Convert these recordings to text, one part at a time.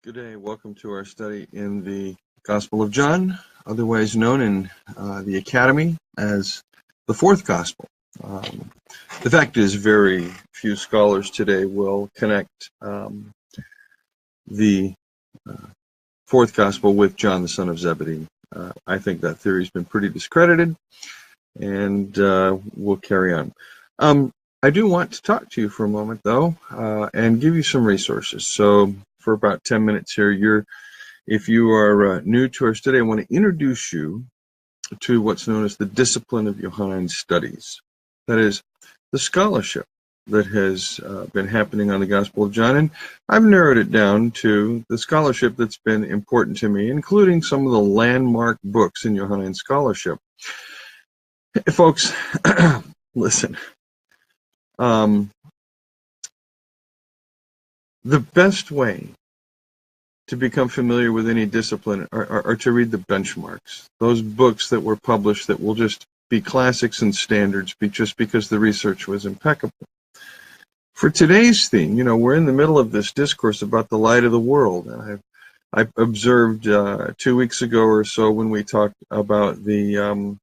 Good day. Welcome to our study in the Gospel of John, otherwise known in the Academy as the Fourth Gospel. The fact is, very few scholars today will connect the Fourth Gospel with John, the son of Zebedee. I think that theory's been pretty discredited, and we'll carry on. I do want to talk to you for a moment, though, and give you some resources. So for about 10 minutes here, if you are new to our study, I want to introduce you to what's known as the discipline of Johannine studies. That is, the scholarship that has been happening on the Gospel of John. And I've narrowed it down to the scholarship that's been important to me, including some of the landmark books in Johannine scholarship. Hey, folks, listen. The best way to become familiar with any discipline are to read the benchmarks, those books that were published that will just be classics and standards just because the research was impeccable. For today's theme, we're in the middle of this discourse about the light of the world. And I observed 2 weeks ago or so when we talked about the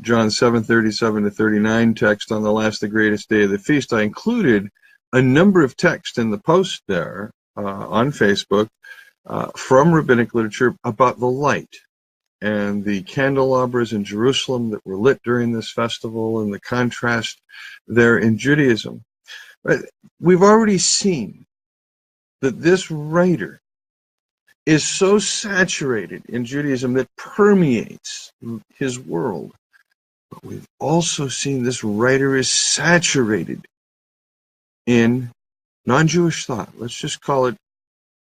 John 7:37 to 39 text on the last, the greatest day of the feast. I included a number of texts in the post there on Facebook from rabbinic literature about the light and the candelabras in Jerusalem that were lit during this festival and the contrast there in Judaism. But we've already seen that this writer is so saturated in Judaism that permeates his world. But we've also seen this writer is saturated in non-Jewish thought. Let's just call it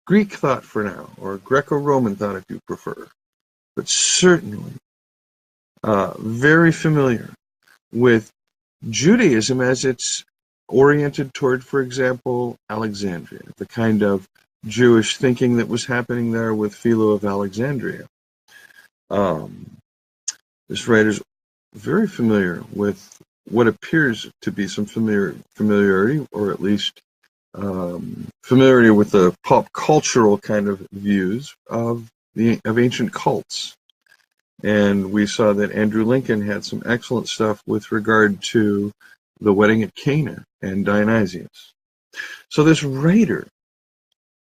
Greek thought for now, or Greco-Roman thought if you prefer. But certainly very familiar with Judaism as it's oriented toward, for example, Alexandria, the kind of Jewish thinking that was happening there with Philo of Alexandria. This writer's very familiar with what appears to be some familiarity, or at least familiarity with the pop cultural kind of views of ancient cults. And we saw that Andrew Lincoln had some excellent stuff with regard to the wedding at Cana and Dionysius. So this writer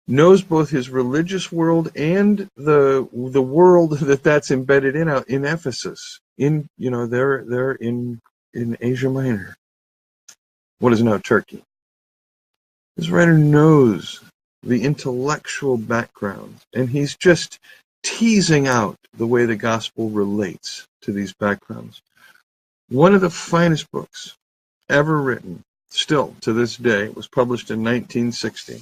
knows both his religious world and the world that's embedded in Ephesus. They're in Asia Minor, what is now Turkey. This writer knows the intellectual background, and he's just teasing out the way the gospel relates to these backgrounds. One of the finest books ever written, still to this day, was published in 1960,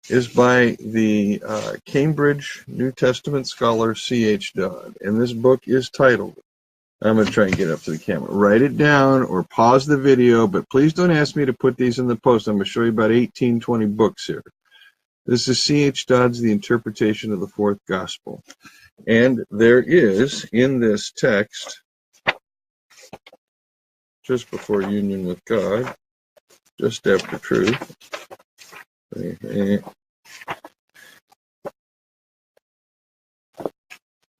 is by the Cambridge New Testament scholar C.H. Dodd, and this book is titled, I'm going to try and get up to the camera. Write it down or pause the video, but please don't ask me to put these in the post. I'm going to show you about 18, 20 books here. This is C.H. Dodd's The Interpretation of the Fourth Gospel. And there is, in this text, just before union with God, just after truth,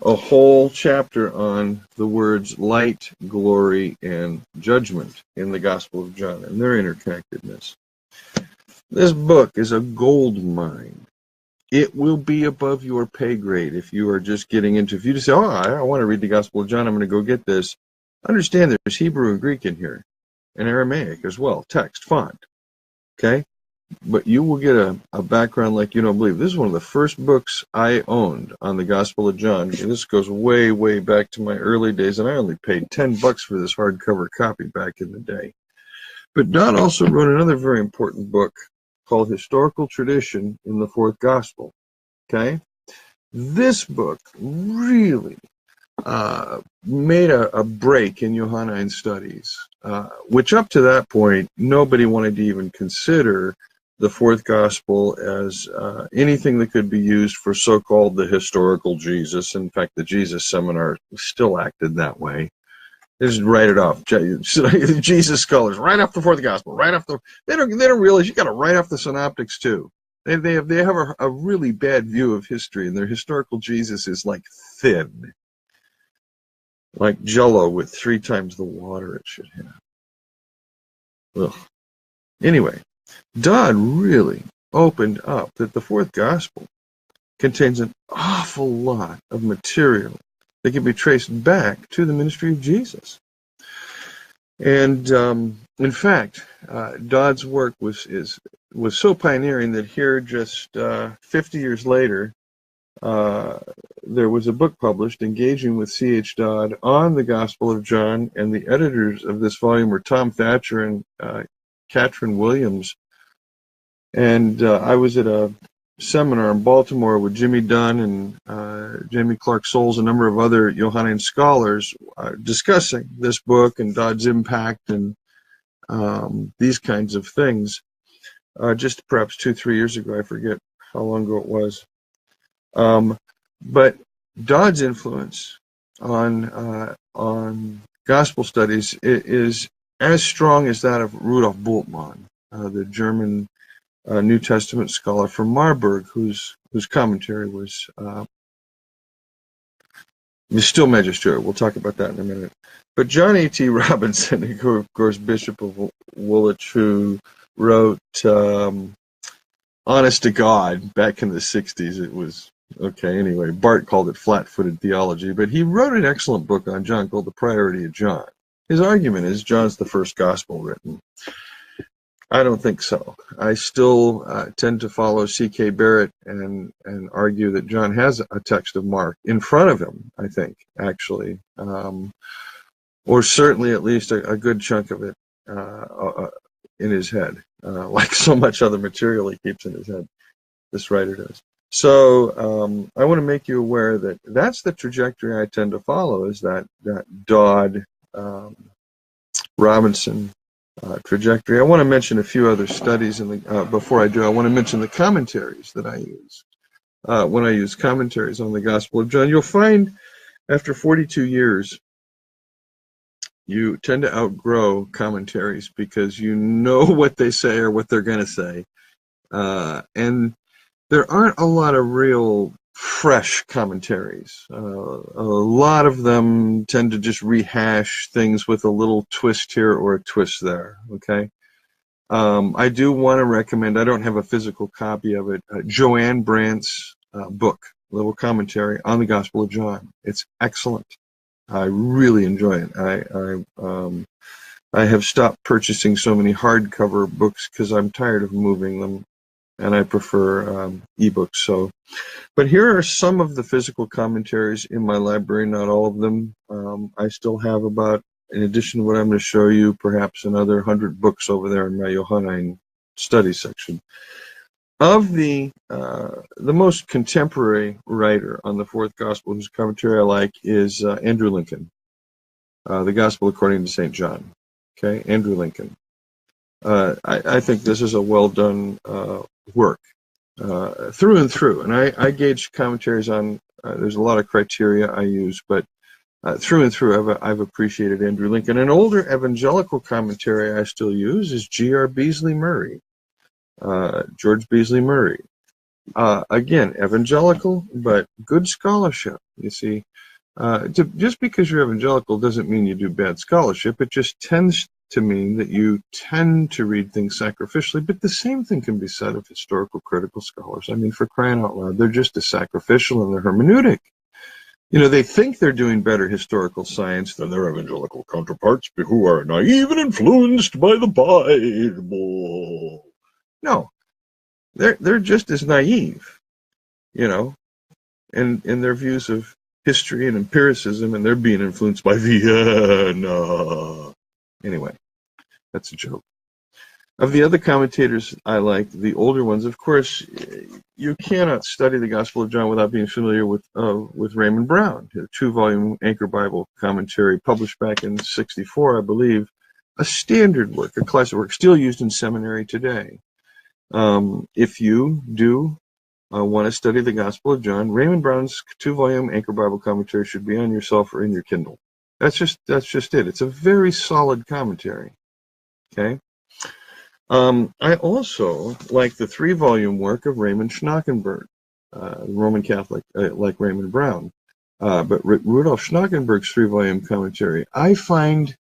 a whole chapter on the words light, glory, and judgment in the Gospel of John and their interconnectedness. This book is a gold mine. It will be above your pay grade if you are just getting into, if you just say, I want to read the Gospel of John, I'm going to go get this. Understand there's Hebrew and Greek in here, and Aramaic as well, text, font, okay? But you will get a background like you don't believe. This is one of the first books I owned on the Gospel of John. This goes way, way back to my early days, and I only paid $10 for this hardcover copy back in the day. But Dodd also wrote another very important book called Historical Tradition in the Fourth Gospel. Okay? This book really made a break in Johannine studies, which up to that point, nobody wanted to even consider the Fourth Gospel as anything that could be used for so-called the historical Jesus. In fact, the Jesus Seminar still acted that way. They just write it off. Jesus scholars, write off the Fourth Gospel, write off they don't realize you got to write off the synoptics too. They have a really bad view of history, and their historical Jesus is like thin, like Jell-O with 3 times the water it should have. Ugh. Anyway, Dodd really opened up that the fourth gospel contains an awful lot of material that can be traced back to the ministry of Jesus. And in fact, Dodd's work was so pioneering that here, just 50 years later, there was a book published, Engaging with C.H. Dodd, on the Gospel of John, and the editors of this volume were Tom Thatcher and Katrin Williams. And I was at a seminar in Baltimore with Jimmy Dunn and Jamie Clark Souls, a number of other Johannine scholars, discussing this book and Dodd's impact and these kinds of things. Just perhaps 2-3 years ago, I forget how long ago it was. But Dodd's influence on gospel studies is as strong as that of Rudolf Bultmann, the German New Testament scholar from Marburg, whose commentary was still magisterial. We'll talk about that in a minute. But John A.T. Robinson, of course, Bishop of Woolwich, who wrote Honest to God back in the 60s. It was, okay, anyway, Bart called it flat-footed theology, but he wrote an excellent book on John called The Priority of John. His argument is John's the first gospel written. I don't think so. I still tend to follow C.K. Barrett and argue that John has a text of Mark in front of him, I think, actually, or certainly at least a good chunk of it in his head, like so much other material he keeps in his head, this writer does. So I want to make you aware that that's the trajectory I tend to follow, is that Dodd, Robinson trajectory. I want to mention a few other studies before I do. I want to mention the commentaries that I use. When I use commentaries on the Gospel of John, you'll find after 42 years, you tend to outgrow commentaries because you know what they say or what they're going to say. And there aren't a lot of real fresh commentaries. A lot of them tend to just rehash things with a little twist here or a twist there, okay? I do want to recommend, I don't have a physical copy of it, Joanne Brandt's book, Little Commentary on the Gospel of John. It's excellent. I really enjoy it. I have stopped purchasing so many hardcover books because I'm tired of moving them, and I prefer ebooks. So, but here are some of the physical commentaries in my library, not all of them. I still have about, in addition to what I'm going to show you, perhaps another 100 books over there in my Johannine study section. Of the most contemporary writer on the fourth gospel, whose commentary I like, is Andrew Lincoln, The Gospel According to St. John. Okay, Andrew Lincoln. I think this is a well-done work through and through. And I gauge commentaries on, there's a lot of criteria I use, but through and through I've appreciated Andrew Lincoln. An older evangelical commentary I still use is G.R. Beasley Murray, George Beasley Murray. Again, evangelical, but good scholarship, you see. Just because you're evangelical doesn't mean you do bad scholarship. It just tends to mean that you tend to read things sacrificially, but the same thing can be said of historical critical scholars. I mean, for crying out loud, they're just as sacrificial in their hermeneutic. You know, they think they're doing better historical science than their evangelical counterparts who are naive and influenced by the Bible. No, they're just as naive, you know, in their views of history and empiricism, and they're being influenced by Vienna. Anyway, that's a joke. Of the other commentators I like, the older ones, of course, you cannot study the Gospel of John without being familiar with Raymond Brown, a 2-volume Anchor Bible commentary published back in '64, I believe, a standard work, a classic work, still used in seminary today. If you do want to study the Gospel of John, Raymond Brown's 2-volume Anchor Bible commentary should be on yourself or in your Kindle. That's just it. It's a very solid commentary. Okay. I also like the 3-volume work of Raymond Schnockenberg, Roman Catholic, like Raymond Brown. But Rudolf Schnockenberg's 3-volume commentary, I find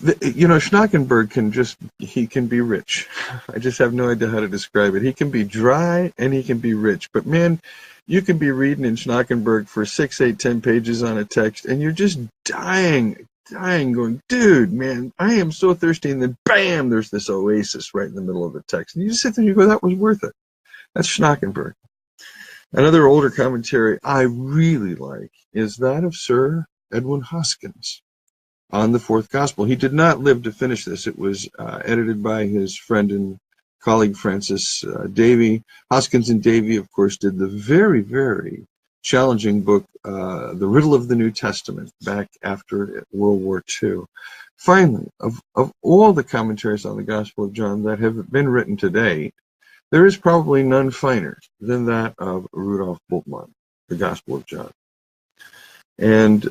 Schnockenberg he can be rich. I just have no idea how to describe it. He can be dry and he can be rich. But man, you can be reading in Schnockenberg for 6, 8, 10 pages on a text and you're just dying, going, dude, man, I am so thirsty. And then bam, there's this oasis right in the middle of the text. And you just sit there and you go, that was worth it. That's Schnockenberg. Another older commentary I really like is that of Sir Edwin Hoskins on the Fourth Gospel. He did not live to finish this. It was edited by his friend and colleague Francis Davy. Hoskins and Davy, of course, did the very, very challenging book, The Riddle of the New Testament, back after World War II. Finally, of all the commentaries on the Gospel of John that have been written today, there is probably none finer than that of Rudolf Bultmann, the Gospel of John. And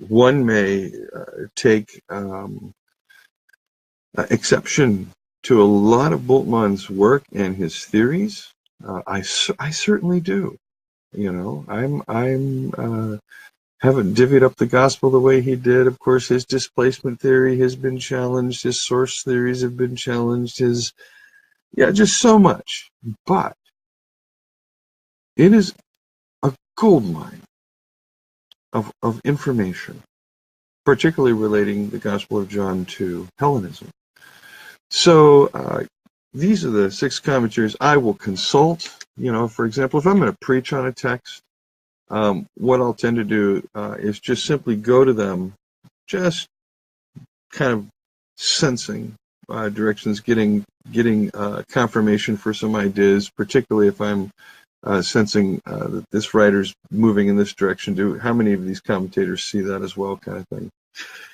one may take exception to a lot of Bultmann's work and his theories. I certainly do. Haven't divvied up the gospel the way he did. Of course, his displacement theory has been challenged. His source theories have been challenged. Just so much. But it is a goldmine of information, particularly relating the Gospel of John to Hellenism. So these are the 6 commentaries I will consult. For example, if I'm going to preach on a text, what I'll tend to do is just simply go to them, just kind of sensing directions, getting confirmation for some ideas, particularly if I'm sensing that this writer's moving in this direction. How many of these commentators see that as well, kind of thing.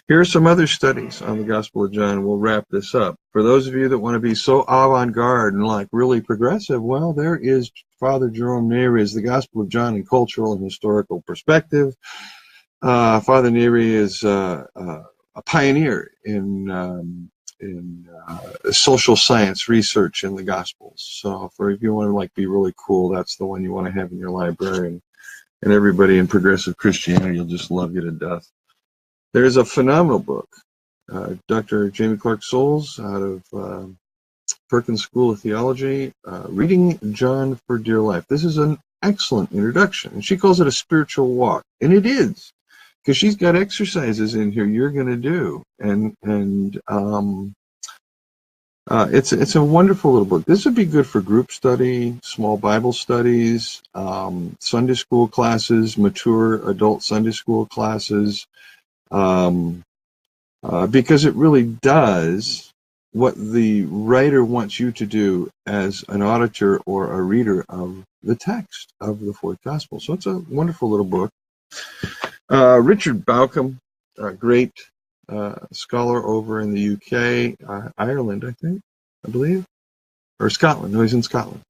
Here are some other studies on the Gospel of John. We'll wrap this up. For those of you that want to be so avant-garde and like really progressive, well, there is Father Jerome Neri's The Gospel of John in Cultural and Historical Perspective. Father Neri is a pioneer in social science research in the Gospels. So if you want to be really cool, that's the one you want to have in your library. And everybody in progressive Christianity will just love you to death. There's a phenomenal book, Dr. Jamie Clark Souls out of Perkins School of Theology, Reading John for Dear Life. This is an excellent introduction. And she calls it a spiritual walk. And it is, because she's got exercises in here you're going to do. And it's a wonderful little book. This would be good for group study, small Bible studies, Sunday school classes, mature adult Sunday school classes, because it really does what the writer wants you to do as an auditor or a reader of the text of the Fourth Gospel. So it's a wonderful little book. Richard Bauckham, a great scholar over in the UK, Ireland, I believe, or Scotland. No, he's in Scotland.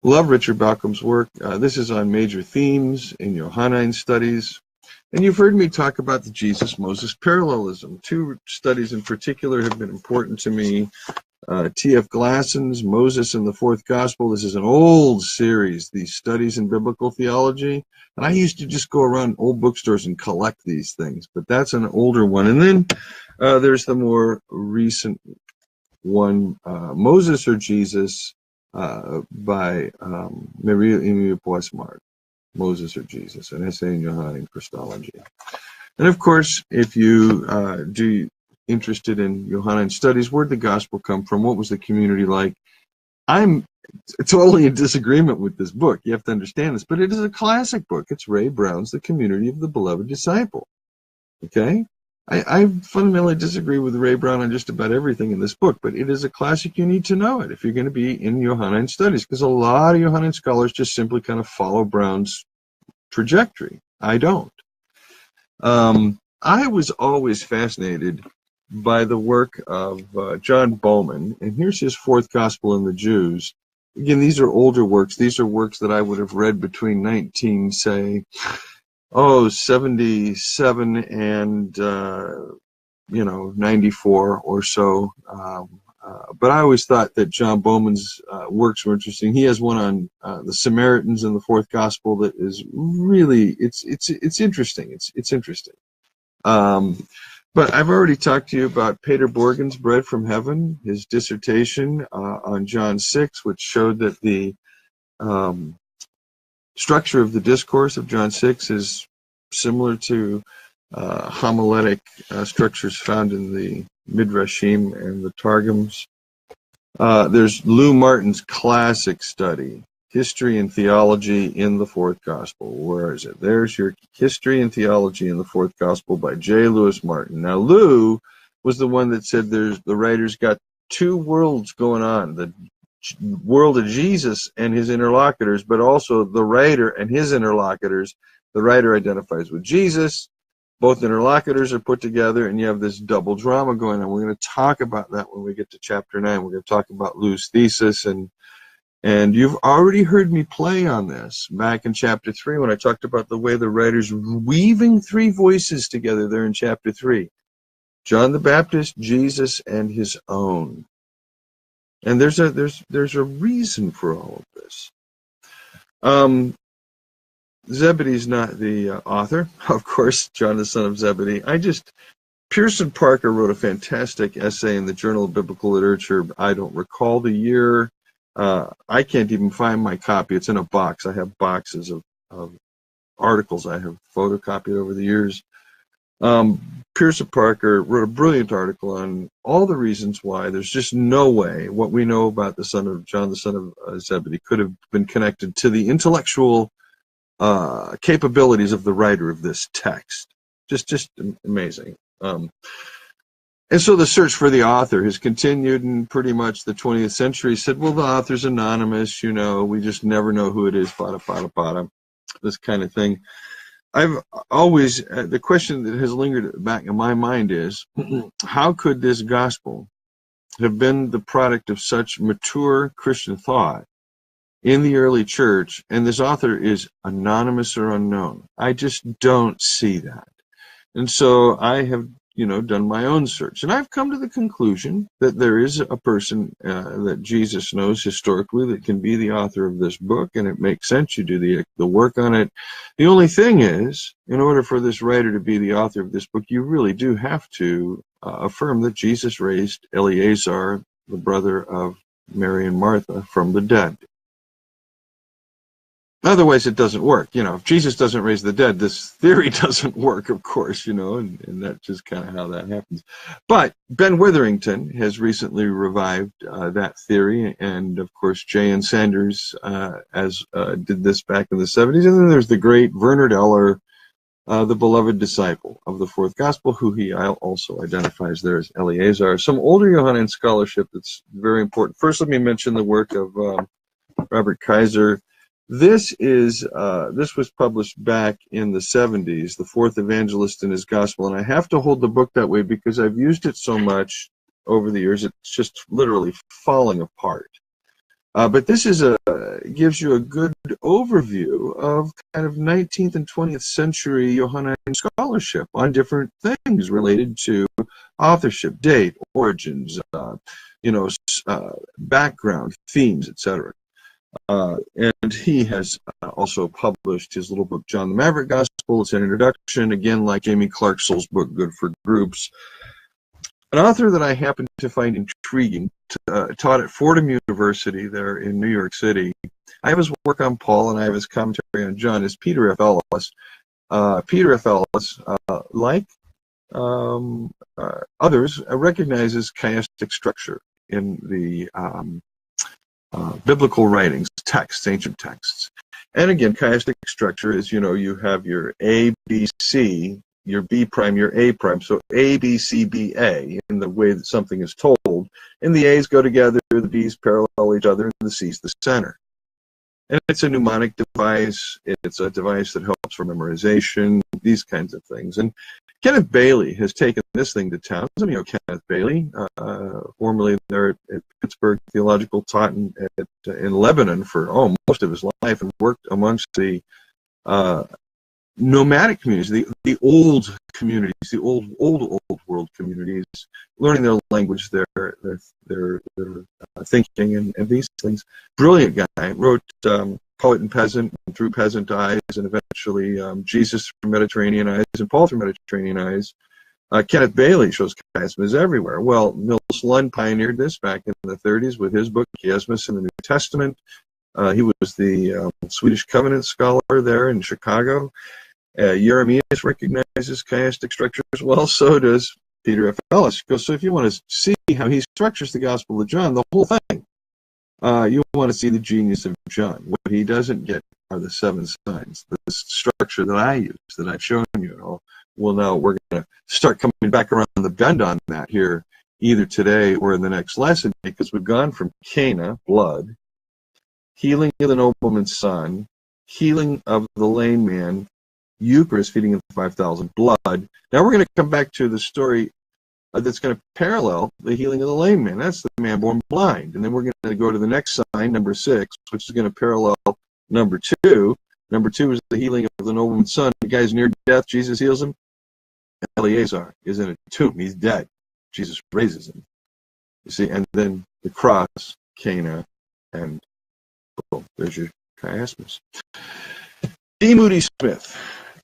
Love Richard Bauckham's work. This is on major themes in Johannine studies. And you've heard me talk about the Jesus-Moses parallelism. 2 studies in particular have been important to me. T.F. Glasson's Moses and the Fourth Gospel. This is an old series, these studies in biblical theology. And I used to just go around old bookstores and collect these things, but that's an older one. And then there's the more recent one, Moses or Jesus, by Maria-Emilia Boismart. Moses or Jesus, an essay in Johannine Christology. And of course, if you interested in Johannine studies, where'd the gospel come from? What was the community like? I'm totally in disagreement with this book. You have to understand this, but it is a classic book. It's Ray Brown's The Community of the Beloved Disciple. Okay? I fundamentally disagree with Ray Brown on just about everything in this book, but it is a classic. You need to know it if you're going to be in Johannine studies, because a lot of Johannine scholars just simply kind of follow Brown's trajectory. I don't. I was always fascinated by the work of John Bowman, and here's his Fourth Gospel and the Jews. Again, these are older works. These are works that I would have read between 77 and 94 or so. But I always thought that John Bowman's works were interesting. He has one on the Samaritans in the fourth gospel that is really it's interesting. It's interesting. But I've already talked to you about Peter Borgen's Bread from Heaven, his dissertation on John 6, which showed that the structure of the discourse of John 6 is similar to homiletic structures found in the Midrashim and the Targums. There's Lou Martin's classic study, History and Theology in the Fourth Gospel. Where is it? There's your History and Theology in the Fourth Gospel by J. Lewis Martin. Now, Lou was the one that said the writer's got two worlds going on, the world of Jesus and his interlocutors, but also the writer and his interlocutors. The writer identifies with Jesus. Both interlocutors are put together, and you have this double drama going on. We're going to talk about that when we get to chapter 9. We're going to talk about Lou's thesis, and you've already heard me play on this back in chapter 3 when I talked about the way the writer's weaving three voices together there in chapter 3. John the Baptist, Jesus, and his own. And there's a reason for all of this. Zebedee's not the author, of course, John the son of Zebedee. Pearson Parker wrote a fantastic essay in the Journal of Biblical Literature. I don't recall the year. I can't even find my copy. It's in a box. I have boxes of articles I have photocopied over the years. Pearson Parker wrote a brilliant article on all the reasons why there's just no way what we know about the son of John, the son of Zebedee, could have been connected to the intellectual capabilities of the writer of this text. Just amazing. And so the search for the author has continued in pretty much the 20th century. Said, well, the author's anonymous, we just never know who it is, pada, this kind of thing. I've always, the question that has lingered back in my mind is, how could this gospel have been the product of such mature Christian thought in the early church, and this author is anonymous or unknown? I just don't see that. And so I have, done my own search. And I've come to the conclusion that there is a person that Jesus knows historically that can be the author of this book, and it makes sense. You do the work on it. The only thing is, in order for this writer to be the author of this book, you really do have to affirm that Jesus raised Eleazar, the brother of Mary and Martha, from the dead. Otherwise, it doesn't work. If Jesus doesn't raise the dead, this theory doesn't work, of course, and that's just kind of how that happens. But Ben Witherington has recently revived that theory, and of course, J.N. Sanders did this back in the 70s. And then there's the great Bernard Eller, the beloved disciple of the fourth gospel, who he also identifies there as Eleazar. Some older Johannine scholarship that's very important. First, let me mention the work of Robert Kaiser. This was published back in the 70s, The Fourth Evangelist and His Gospel, and I have to hold the book that way because I've used it so much over the years, it's just literally falling apart. But this gives you a good overview of kind of 19th and 20th century Johannine scholarship on different things related to authorship, date, origins, background, themes, etc. And he has also published his little book, John the Maverick Gospel. It's an introduction, again, like Amy Clarksell's book, Good for Groups. An author that I happen to find intriguing, taught at Fordham University there in New York City. I have his work on Paul, and I have his commentary on John, is Peter F. Ellis. Peter F. Ellis, like others, recognizes chiastic structure in the biblical writings, texts, ancient texts. And again, chiastic structure is, you have your A, B, C, your B prime, your A prime. So A, B, C, B, A, in the way that something is told. And the A's go together, the B's parallel each other, and the C's the center. And it's a mnemonic device. It's a device that helps for memorization, these kinds of things. And Kenneth Bailey has taken this thing to town. Some of you know Kenneth Bailey, formerly there at Pittsburgh Theological, taught in Lebanon for most of his life, and worked amongst the nomadic communities, the old communities, the old world communities, learning their language, their thinking, and these things. Brilliant guy. Wrote Poet and Peasant, and Through Peasant Eyes, and eventually Jesus Through Mediterranean Eyes, and Paul Through Mediterranean Eyes. Kenneth Bailey shows chiasmus everywhere. Well, Mills Lund pioneered this back in the 30s with his book, Chiasmus in the New Testament. He was the Swedish Covenant scholar there in Chicago. Jeremias recognizes chiastic structure as well. So does Peter F. Ellis. So if you want to see how he structures the Gospel of John, the whole thing, you want to see the genius of John. What he doesn't get are the 7 signs, the structure that I use, that I've shown you. Well, now we're going to start coming back around the bend on that here, either today or in the next lesson, because we've gone from Cana, blood, healing of the nobleman's son, healing of the lame man, Eucharist, feeding of the 5,000, blood. Now we're going to come back to the story that's going to parallel the healing of the lame man. That's the man born blind. And then we're going to go to the next sign, number 6, which is going to parallel number 2. Number 2 is the healing of the nobleman's son. The guy's near death. Jesus heals him. Eleazar is in a tomb. He's dead. Jesus raises him. You see, and then the cross, Cana, and boom, there's your chiasmus. D. Moody Smith.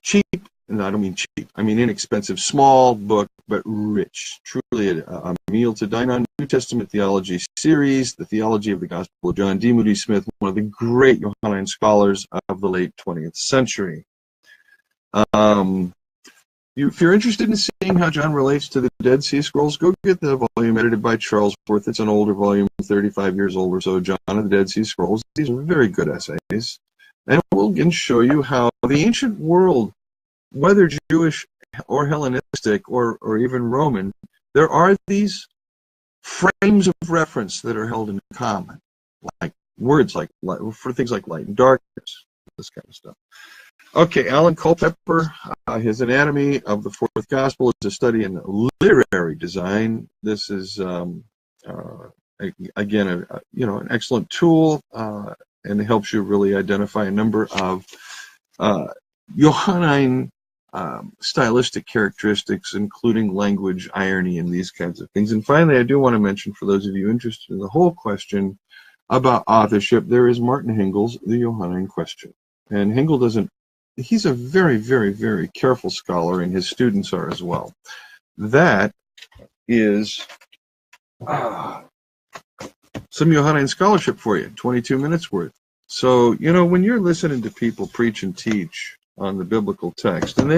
Cheap, no, I don't mean cheap. I mean inexpensive, small book, but rich. Truly a meal to dine on. New Testament Theology series, The Theology of the Gospel of John. D. Moody Smith, one of the great Johannine scholars of the late 20th century. If you're interested in seeing how John relates to the Dead Sea Scrolls, go get the volume edited by Charles Worth. It's an older volume, 35 years old or so, John of the Dead Sea Scrolls. These are very good essays. And we'll again show you how the ancient world, whether Jewish or Hellenistic or even Roman, there are these frames of reference that are held in common, like words like for things like light and darkness, this kind of stuff. Okay, Alan Culpepper, his Anatomy of the Fourth Gospel is a study in literary design. This is again an excellent tool, and it helps you really identify a number of Johannine stylistic characteristics, including language, irony, and these kinds of things. And finally, I do want to mention, for those of you interested in the whole question about authorship, there is Martin Hengel's The Johannine Question. And Hengel doesn't, he's a very, very, very careful scholar, and his students are as well. That is some Johannine scholarship for you, 22 minutes worth. So, when you're listening to people preach and teach on the biblical text, and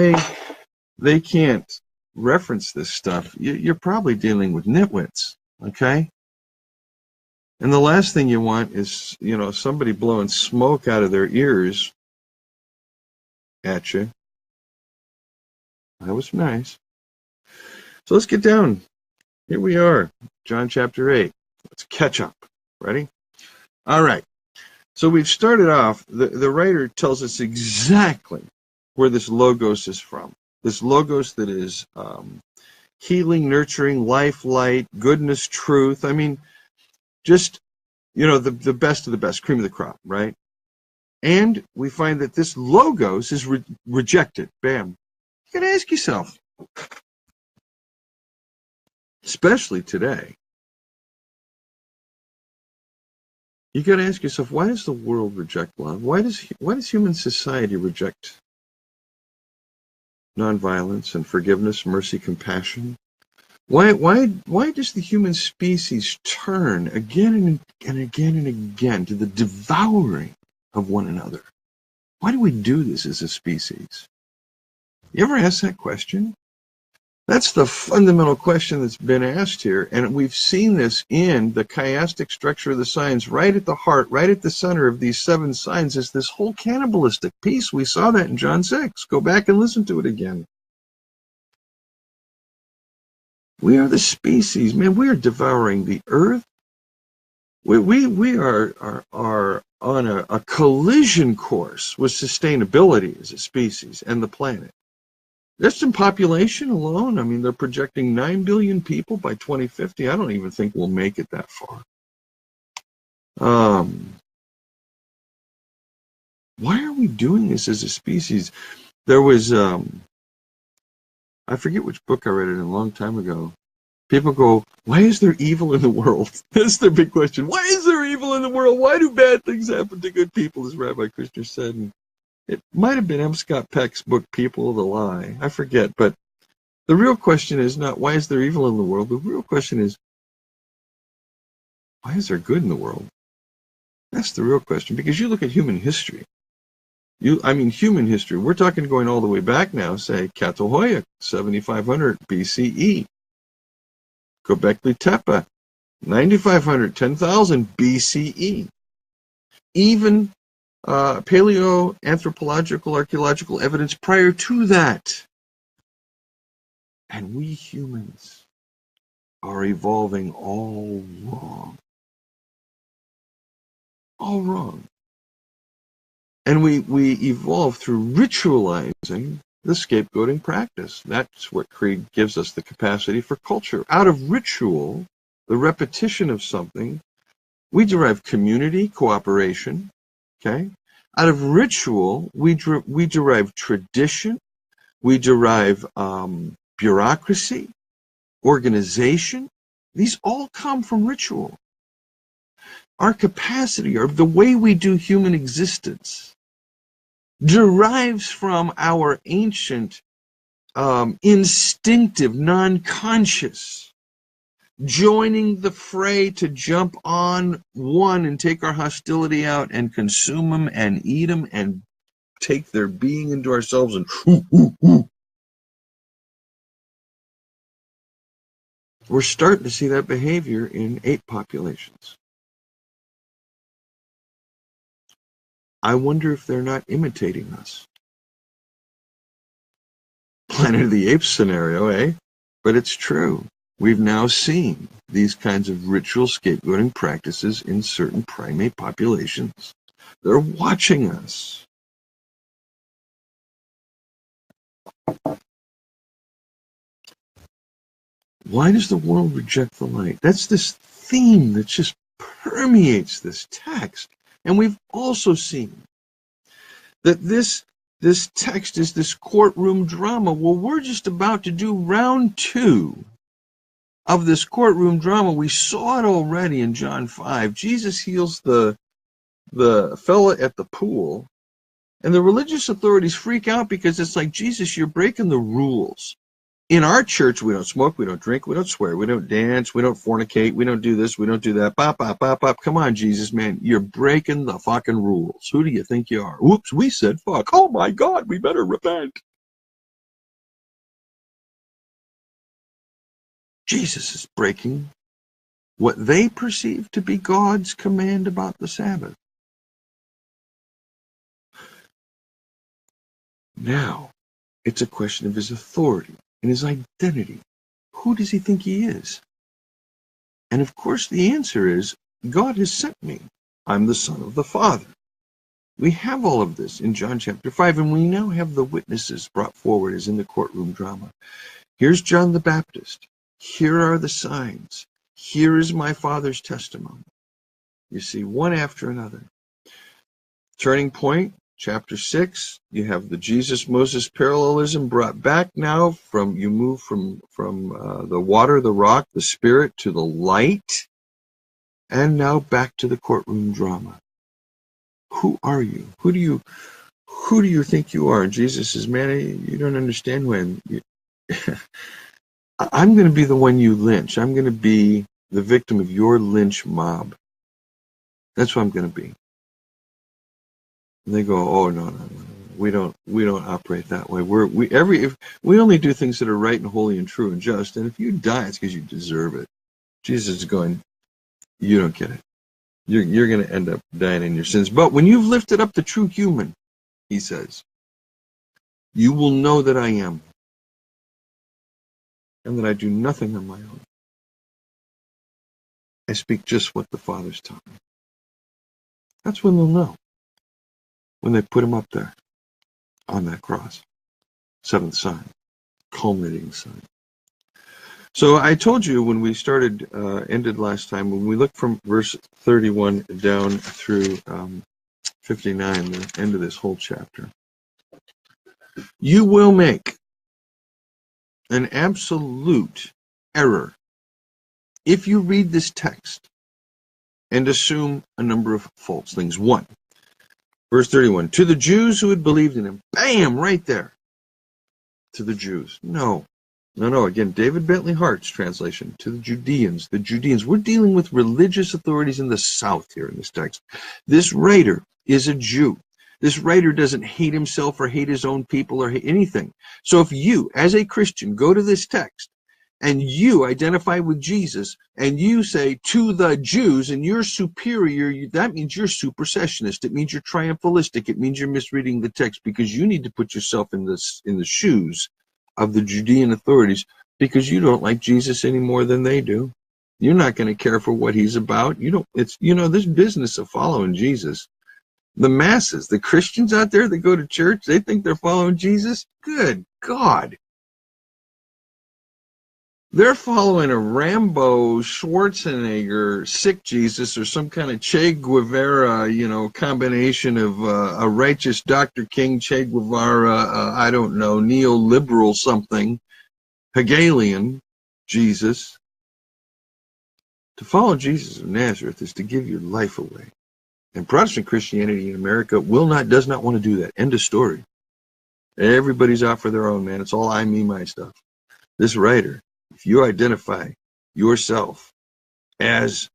they can't reference this stuff, you're probably dealing with nitwits, okay? And the last thing you want is, somebody blowing smoke out of their ears at you. That was nice. So let's get down. Here we are, John chapter 8. Let's catch up. Ready? All right. So we've started off, the writer tells us exactly where this logos is from. This logos that is healing, nurturing, life, light, goodness, truth. I mean, just, the best of the best, cream of the crop, right? And we find that this logos is rejected. Bam. You got to ask yourself, especially today, you got to ask yourself, why does the world reject love? Why does human society reject nonviolence and forgiveness, mercy, compassion? Why does the human species turn again and again and again to the devouring of one another? Why do we do this as a species? You ever ask that question? That's the fundamental question that's been asked here, and we've seen this in the chiastic structure of the signs. Right at the heart, right at the center of these 7 signs is this whole cannibalistic piece. We saw that in John 6. Go back and listen to it again. We are the species, man. We are devouring the earth. We are on a collision course with sustainability as a species and the planet. Just in population alone, I mean, they're projecting 9 billion people by 2050. I don't even think we'll make it that far. Why are we doing this as a species? There was, I forget which book I read it in a long time ago. People go, why is there evil in the world? That's their big question. Why is there evil in the world? Why do bad things happen to good people, as Rabbi Kushner said? And it might have been M. Scott Peck's book, People of the Lie. I forget. But the real question is not, why is there evil in the world? The real question is, why is there good in the world? That's the real question. Because you look at human history. Human history. We're talking going all the way back now, say, Catalhoyuk, 7500 BCE. Göbekli Tepe, 9500, 10,000 BCE. Even paleoanthropological, archaeological evidence prior to that. And we humans are evolving all wrong. All wrong. And we evolve through ritualizing the scapegoating practice. That's what Creed gives us the capacity for culture. Out of ritual, the repetition of something, we derive community, cooperation, okay? Out of ritual, we derive tradition, we derive bureaucracy, organization. These all come from ritual. Our capacity, or the way we do human existence, derives from our ancient, instinctive, non-conscious, joining the fray to jump on one and take our hostility out and consume them and eat them and take their being into ourselves and We're starting to see that behavior in ape populations. I wonder if they're not imitating us. Planet of the Apes scenario, eh? But it's true. We've now seen these kinds of ritual scapegoating practices in certain primate populations. They're watching us. Why does the world reject the light? That's this theme that just permeates this text. And we've also seen that this text is this courtroom drama. Well, we're just about to do round 2 of this courtroom drama. We saw it already in John 5. Jesus heals the fella at the pool, and the religious authorities freak out because it's like, Jesus, you're breaking the rules. In our church, we don't smoke, we don't drink, we don't swear, we don't dance, we don't fornicate, we don't do this, we don't do that. Pop, pop, pop, pop. Come on, Jesus, man. You're breaking the fucking rules. Who do you think you are? Whoops, we said fuck. Oh my God, we better repent. Jesus is breaking what they perceive to be God's command about the Sabbath. Now, it's a question of his authority and his identity. Who does he think he is? And of course the answer is, God has sent me. I'm the Son of the Father. We have all of this in John chapter 5, and we now have the witnesses brought forward as in the courtroom drama. Here's John the Baptist. Here are the signs. Here is my Father's testimony. You see, one after another. Turning point, chapter 6, you have the Jesus-Moses parallelism brought back now from, you move from the water, the rock, the spirit to the light, and now back to the courtroom drama. Who are you? Who do you think you are? And Jesus says, man, you don't understand when. I'm going to be the one you lynch. I'm going to be the victim of your lynch mob. That's what I'm going to be. And they go, oh no, we don't operate that way. We only do things that are right and holy and true and just. And if you die, it's because you deserve it. Jesus is going, you don't get it. You're going to end up dying in your sins. But when you've lifted up the true human, he says, you will know that I am, and that I do nothing on my own. I speak just what the Father's taught me. That's when they'll know. When they put him up there on that cross. Seventh sign. Culminating sign. So I told you when we ended last time, when we look from verse 31 down through 59, the end of this whole chapter, You will make an absolute error if you read this text and assume a number of false things. 1, verse 31, to the Jews who had believed in him. Bam, right there. To the Jews. No. Again, David Bentley Hart's translation, to the Judeans. The Judeans. We're dealing with religious authorities in the South here in this text. This writer is a Jew. This writer doesn't hate himself or hate his own people or hate anything. So if you, as a Christian, go to this text and you identify with Jesus and you say to the Jews and you're superior, that means you're supersessionist. It means you're triumphalistic. It means you're misreading the text, because you need to put yourself in the shoes of the Judean authorities, because you don't like Jesus any more than they do. You're not going to care for what he's about. This business of following Jesus. The masses, the Christians out there that go to church, they think they're following Jesus. Good God. They're following a Rambo, Schwarzenegger, sick Jesus, or some kind of Che Guevara, combination of a righteous Dr. King, Che Guevara, I don't know, neoliberal something, Hegelian Jesus. To follow Jesus of Nazareth is to give your life away. And Protestant Christianity in America does not want to do that. End of story. Everybody's out for their own, man. It's all I, me, my stuff. This writer, if you identify yourself as,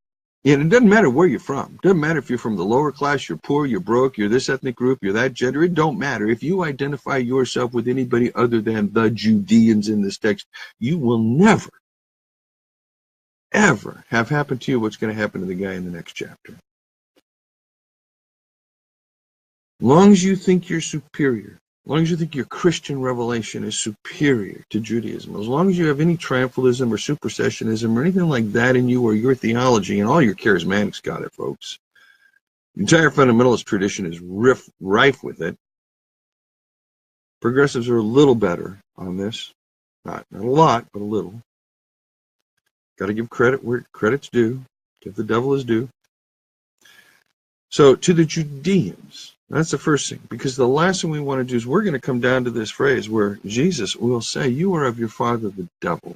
and it doesn't matter where you're from. It doesn't matter if you're from the lower class, you're poor, you're broke, you're this ethnic group, you're that gender. It don't matter. If you identify yourself with anybody other than the Judeans in this text, you will never, ever have happened to you what's going to happen to the guy in the next chapter. As long as you think you're superior, as long as you think your Christian revelation is superior to Judaism, as long as you have any triumphalism or supersessionism or anything like that in you or your theology, and all your charismatics got it, folks. The entire fundamentalist tradition is rife with it. Progressives are a little better on this. Not a lot, but a little. Got to give credit where credit's due. Give the devil his due. So, to the Judeans, that's the first thing, because the last thing we want to do is we're going to come down to this phrase where Jesus will say, you are of your father the devil.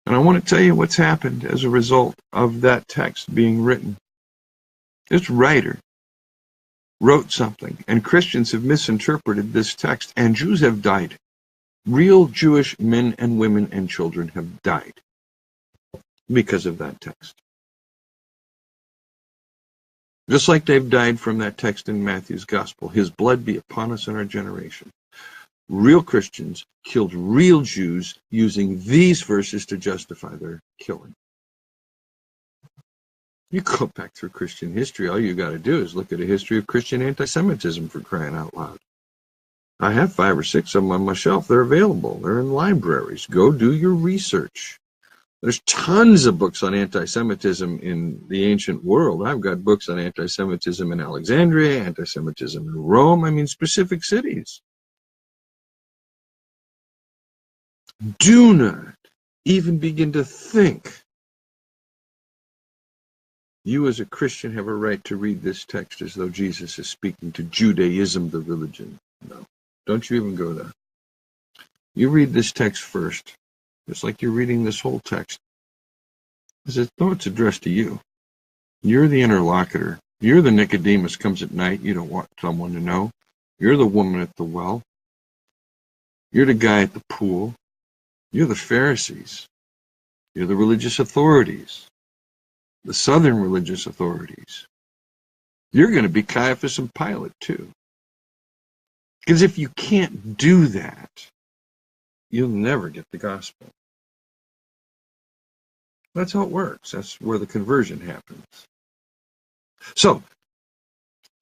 And I want to tell you what's happened as a result of that text being written. This writer wrote something, and Christians have misinterpreted this text, and Jews have died. Real Jewish men and women and children have died because of that text. Just like they've died from that text in Matthew's Gospel, his blood be upon us and our generation. Real Christians killed real Jews using these verses to justify their killing. You go back through Christian history, all you got to do is look at a history of Christian anti-Semitism, for crying out loud. I have 5 or 6 of them on my shelf. They're available. They're in libraries. Go do your research. There's tons of books on anti-Semitism in the ancient world. I've got books on anti-Semitism in Alexandria, anti-Semitism in Rome, specific cities. Do not even begin to think you as a Christian have a right to read this text as though Jesus is speaking to Judaism, the religion. No, don't you even go there. You read this text first. It's like you're reading this whole text. As though it's addressed to you. You're the interlocutor. You're the Nicodemus comes at night. You don't want someone to know. You're the woman at the well. You're the guy at the pool. You're the Pharisees. You're the religious authorities. The southern religious authorities. You're going to be Caiaphas and Pilate too. Because if you can't do that, you'll never get the gospel. That's how it works. That's where the conversion happens. So,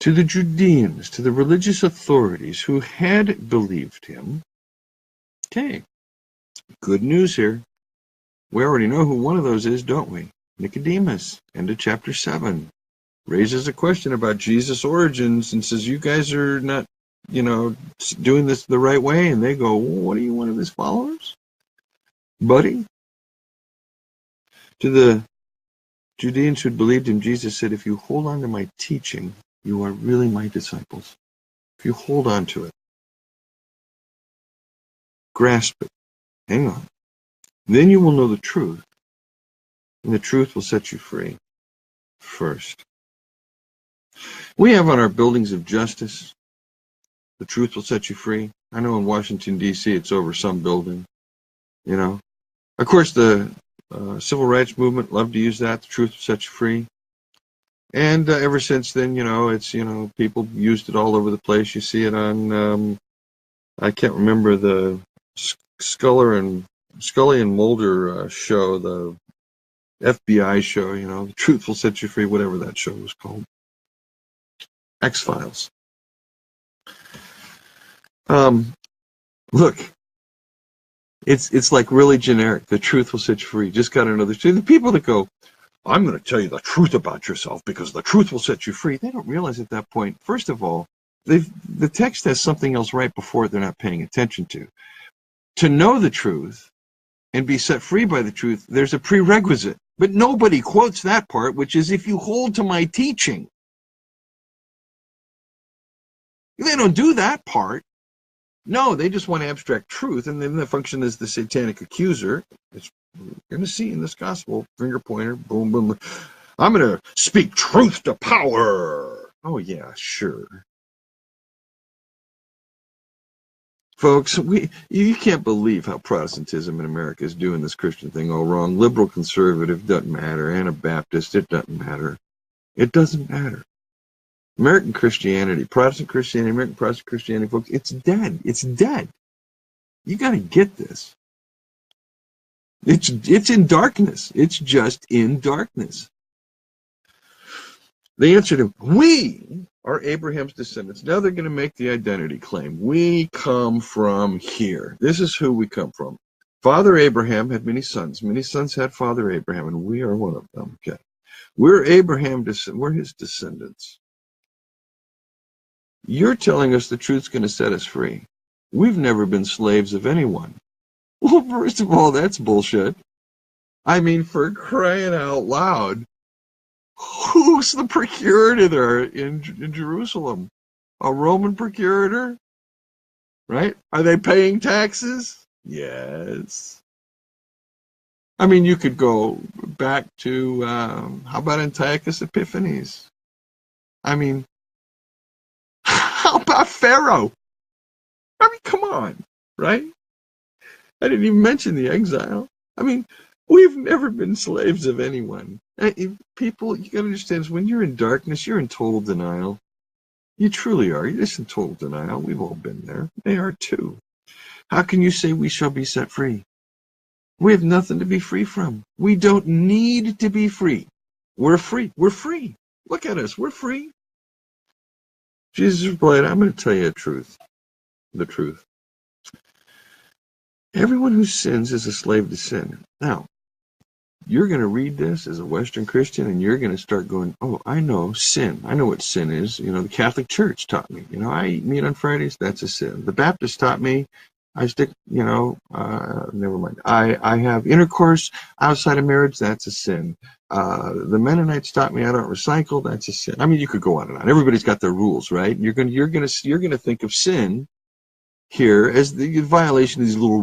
to the Judeans, to the religious authorities who had believed him, okay, good news here. We already know who one of those is, don't we? Nicodemus, end of chapter 7, raises a question about Jesus' origins and says, you guys are not, doing this the right way. And they go, well, what are you, one of his followers? Buddy? To the Judeans who had believed him, Jesus said, if you hold on to my teaching, you are really my disciples. if you hold on to it, grasp it, hang on, then you will know the truth, and the truth will set you free first. We have on our buildings of justice, the truth will set you free. I know in Washington, D.C., it's over some building, you know. Of course, the civil rights movement loved to use that, the truth will set you free. And ever since then, it's, people used it all over the place. You see it on, I can't remember the Scully and Mulder show, the FBI show, the truth will set you free, whatever that show was called. X-Files. Look, it's like really generic. The truth will set you free. Just got to know the truth. The people that go, I'm going to tell you the truth about yourself because the truth will set you free. They don't realize at that point, first of all, the text has something else right before it they're not paying attention to. To know the truth and be set free by the truth, there's a prerequisite. But nobody quotes that part, which is if you hold to my teaching. They don't do that part. No, they just want abstract truth, and then the function is the satanic accuser. It's, you're going to see in this gospel, finger pointer, boom, boom. I'm going to speak truth to power. Oh, yeah, sure. Folks, you can't believe how Protestantism in America is doing this Christian thing all wrong. Liberal, conservative, doesn't matter. Anabaptist, it doesn't matter. It doesn't matter. American Christianity, Protestant Christianity, American Protestant Christianity, folks, it's dead. It's dead. You got to get this. It's in darkness. It's just in darkness. They answered him, we are Abraham's descendants. Now they're going to make the identity claim. We come from here. This is who we come from. Father Abraham had many sons. Many sons had Father Abraham, and we are one of them. Okay. We're we're his descendants. You're telling us the truth's going to set us free. We've never been slaves of anyone. Well, first of all, that's bullshit. I mean, for crying out loud, who's the procurator there in Jerusalem? A Roman procurator? Right? Are they paying taxes? Yes. I mean, you could go back to, how about Antiochus Epiphanes? I mean, how about Pharaoh? I mean, come on, right? I didn't even mention the exile. I mean, we've never been slaves of anyone. People, you got to understand, is when you're in darkness, you're in total denial. You truly are. You're just in total denial. We've all been there. They are too. How can you say we shall be set free? We have nothing to be free from. We don't need to be free. We're free. We're free. Look at us. We're free. Jesus replied, I'm going to tell you the truth. Everyone who sins is a slave to sin. Now, you're going to read this as a Western Christian, and you're going to start going, oh, I know sin. I know what sin is. The Catholic Church taught me. I eat meat on Fridays. That's a sin. The Baptist taught me I stick, never mind. I have intercourse outside of marriage. That's a sin. The Mennonites taught me I don't recycle. That's a sin. I mean, you could go on and on. Everybody's got their rules, right? You're going to think of sin here as the violation of these little